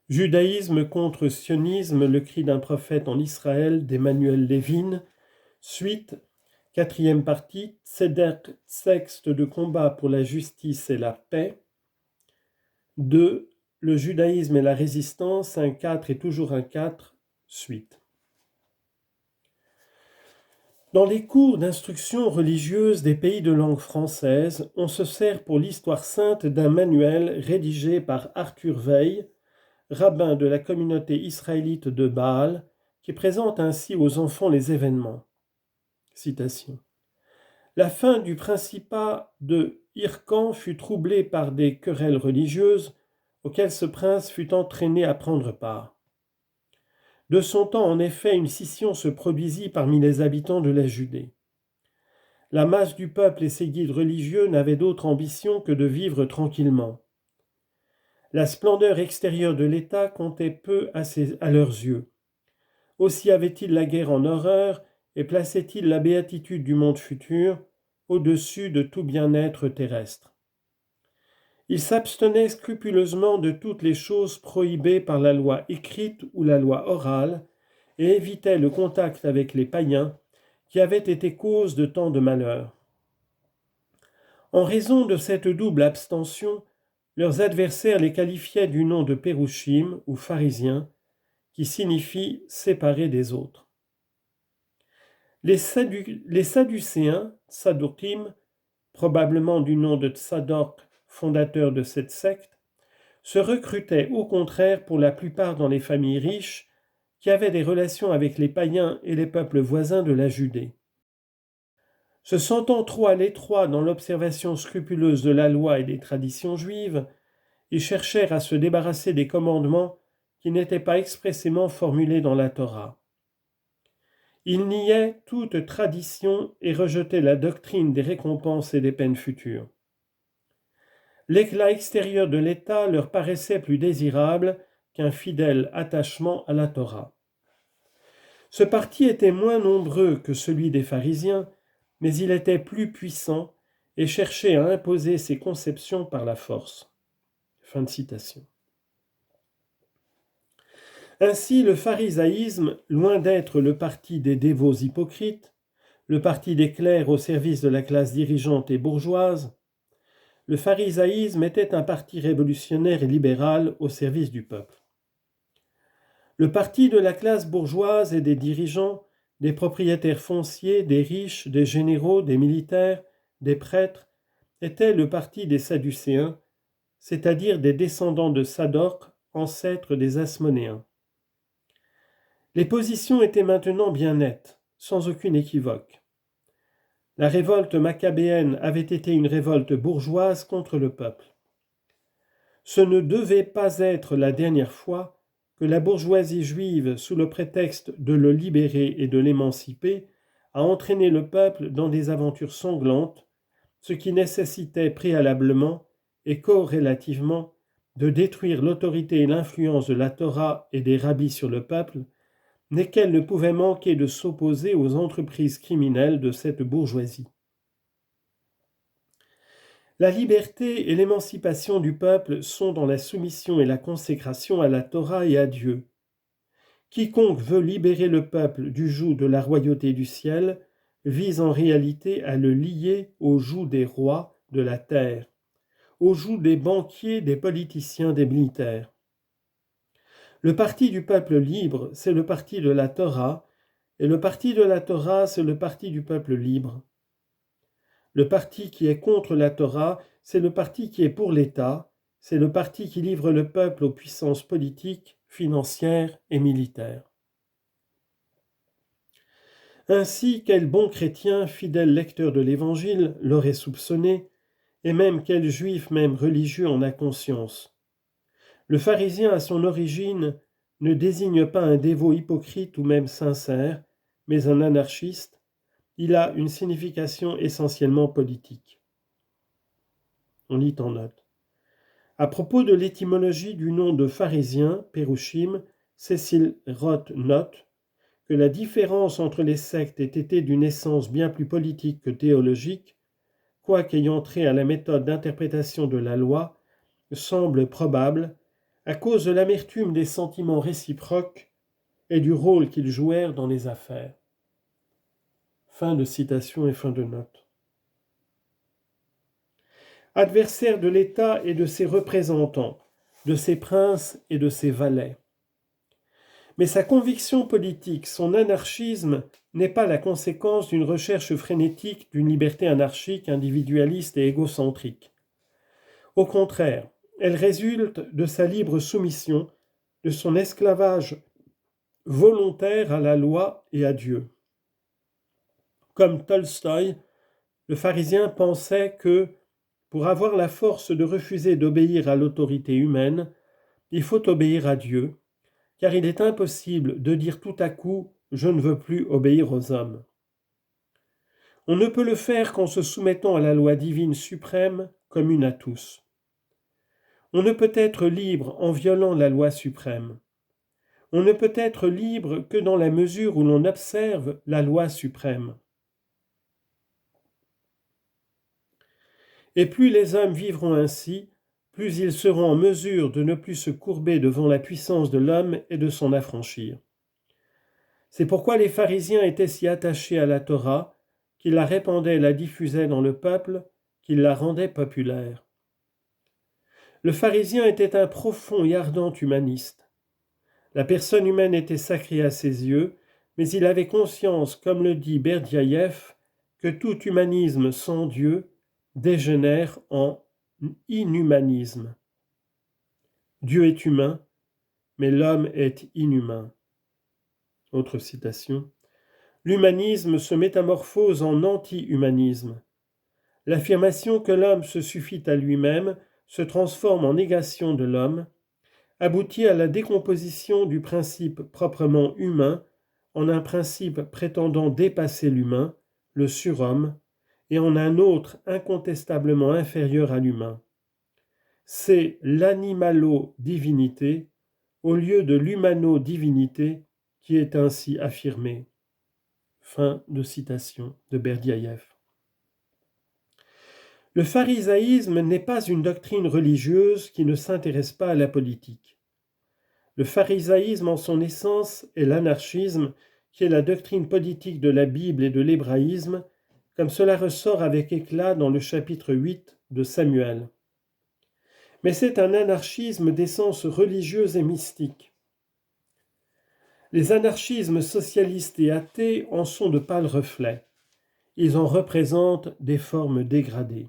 Judaïsme contre sionisme, le cri d'un prophète en Israël d'Emmanuel Levin. Suite, quatrième partie, Tzedek, texte de combat pour la justice et la paix. 2. Le judaïsme et la résistance, un 4 et toujours un 4, suite. Dans les cours d'instruction religieuse des pays de langue française, on se sert pour l'histoire sainte d'un manuel rédigé par Arthur Weil, rabbin de la communauté israélite de Bâle, qui présente ainsi aux enfants les événements. Citation. La fin du principat de Hircan fut troublée par des querelles religieuses auxquelles ce prince fut entraîné à prendre part. De son temps, en effet, une scission se produisit parmi les habitants de la Judée. La masse du peuple et ses guides religieux n'avaient d'autre ambition que de vivre tranquillement. La splendeur extérieure de l'État comptait peu à leurs yeux. Aussi avait-il la guerre en horreur et plaçait-il la béatitude du monde futur au-dessus de tout bien-être terrestre. Il s'abstenait scrupuleusement de toutes les choses prohibées par la loi écrite ou la loi orale et évitait le contact avec les païens qui avaient été cause de tant de malheurs. En raison de cette double abstention, leurs adversaires les qualifiaient du nom de pérouchim ou pharisiens, qui signifie séparés des autres. Les Sadducéens, Tsadoukim, probablement du nom de Tsadok, fondateur de cette secte, se recrutaient au contraire pour la plupart dans les familles riches qui avaient des relations avec les païens et les peuples voisins de la Judée. Se sentant trop à l'étroit dans l'observation scrupuleuse de la loi et des traditions juives, ils cherchèrent à se débarrasser des commandements qui n'étaient pas expressément formulés dans la Torah. Ils niaient toute tradition et rejetaient la doctrine des récompenses et des peines futures. L'éclat extérieur de l'État leur paraissait plus désirable qu'un fidèle attachement à la Torah. Ce parti était moins nombreux que celui des pharisiens, mais il était plus puissant et cherchait à imposer ses conceptions par la force. Fin de citation. Ainsi, le pharisaïsme, loin d'être le parti des dévots hypocrites, le parti des clercs au service de la classe dirigeante et bourgeoise, le pharisaïsme était un parti révolutionnaire et libéral au service du peuple. Le parti de la classe bourgeoise et des dirigeants, des propriétaires fonciers, des riches, des généraux, des militaires, des prêtres, était le parti des Sadducéens, c'est-à-dire des descendants de Sadoc, ancêtres des Asmonéens. Les positions étaient maintenant bien nettes, sans aucune équivoque. La révolte maccabéenne avait été une révolte bourgeoise contre le peuple. Ce ne devait pas être la dernière fois que la bourgeoisie juive, sous le prétexte de le libérer et de l'émanciper, a entraîné le peuple dans des aventures sanglantes, ce qui nécessitait préalablement et corrélativement de détruire l'autorité et l'influence de la Torah et des rabbis sur le peuple, lesquels ne pouvaient manquer de s'opposer aux entreprises criminelles de cette bourgeoisie. La liberté et l'émancipation du peuple sont dans la soumission et la consécration à la Torah et à Dieu. Quiconque veut libérer le peuple du joug de la royauté du ciel vise en réalité à le lier au joug des rois de la terre, au joug des banquiers, des politiciens, des militaires. Le parti du peuple libre, c'est le parti de la Torah, et le parti de la Torah, c'est le parti du peuple libre. Le parti qui est contre la Torah, c'est le parti qui est pour l'État, c'est le parti qui livre le peuple aux puissances politiques, financières et militaires. Ainsi, quel bon chrétien, fidèle lecteur de l'Évangile, l'aurait soupçonné, et même quel juif, même religieux, en a conscience. Le pharisien, à son origine, ne désigne pas un dévot hypocrite ou même sincère, mais un anarchiste. Il a une signification essentiellement politique. On lit en note. À propos de l'étymologie du nom de pharisien, Pérouchim, Cécile Roth note que la différence entre les sectes ait été d'une essence bien plus politique que théologique, quoiqu'ayant trait à la méthode d'interprétation de la loi, semble probable, à cause de l'amertume des sentiments réciproques et du rôle qu'ils jouèrent dans les affaires. Fin de citation et fin de note. Adversaire de l'État et de ses représentants, de ses princes et de ses valets. Mais sa conviction politique, son anarchisme, n'est pas la conséquence d'une recherche frénétique d'une liberté anarchique, individualiste et égocentrique. Au contraire, elle résulte de sa libre soumission, de son esclavage volontaire à la loi et à Dieu. Comme Tolstoï, le pharisien pensait que, pour avoir la force de refuser d'obéir à l'autorité humaine, il faut obéir à Dieu, car il est impossible de dire tout à coup « je ne veux plus obéir aux hommes ». On ne peut le faire qu'en se soumettant à la loi divine suprême commune à tous. On ne peut être libre en violant la loi suprême. On ne peut être libre que dans la mesure où l'on observe la loi suprême. Et plus les hommes vivront ainsi, plus ils seront en mesure de ne plus se courber devant la puissance de l'homme et de s'en affranchir. C'est pourquoi les pharisiens étaient si attachés à la Torah, qu'ils la répandaient et la diffusaient dans le peuple, qu'ils la rendaient populaire. Le pharisien était un profond et ardent humaniste. La personne humaine était sacrée à ses yeux, mais il avait conscience, comme le dit Berdiaïev, que tout humanisme sans Dieu dégénère en inhumanisme. Dieu est humain, mais l'homme est inhumain. Autre citation. L'humanisme se métamorphose en anti-humanisme. L'affirmation que l'homme se suffit à lui-même se transforme en négation de l'homme, aboutit à la décomposition du principe proprement humain en un principe prétendant dépasser l'humain, le surhomme, et en un autre incontestablement inférieur à l'humain. C'est l'animalo-divinité au lieu de l'humano-divinité qui est ainsi affirmée. Fin de citation de Berdiaïev. Le pharisaïsme n'est pas une doctrine religieuse qui ne s'intéresse pas à la politique. Le pharisaïsme en son essence est l'anarchisme, qui est la doctrine politique de la Bible et de l'hébraïsme, comme cela ressort avec éclat dans le chapitre 8 de Samuel. Mais c'est un anarchisme d'essence religieuse et mystique. Les anarchismes socialistes et athées en sont de pâles reflets. Ils en représentent des formes dégradées.